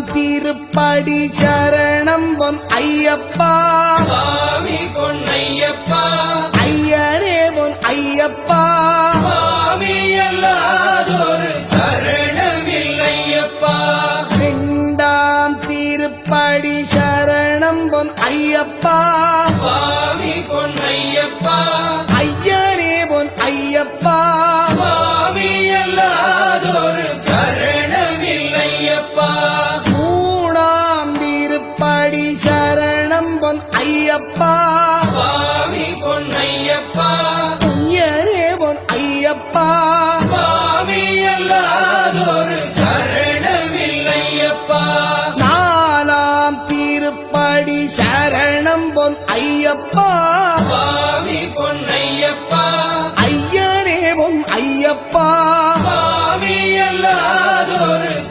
மூணாம் திருப்படி சரணம் பொன் ஐயப்பா சுவாமி பொன்னையப்பா ஐயரே பொன் ஐயப்பா சுவாமி அல்லாதொரு சரணமில்லையப்பா இரண்டாம் திருப்படி சரணம் பொன் ஐயப்பா சுவாமி பொன்னையப்பா ஐயரே பொன் ஐயப்பா சுவாமி அல்லாதொரு சரணமில்லையப்பா மூணாம் திருப்படி சரணம் பொன் ஐயப்பா சுவாமி பொன்னையப்பா ஐயரே பொன் ஐயப்பா சுவாமி அல்லாதொரு சரணமில்லையப்பா நாலாம் திருப்படி சரணம்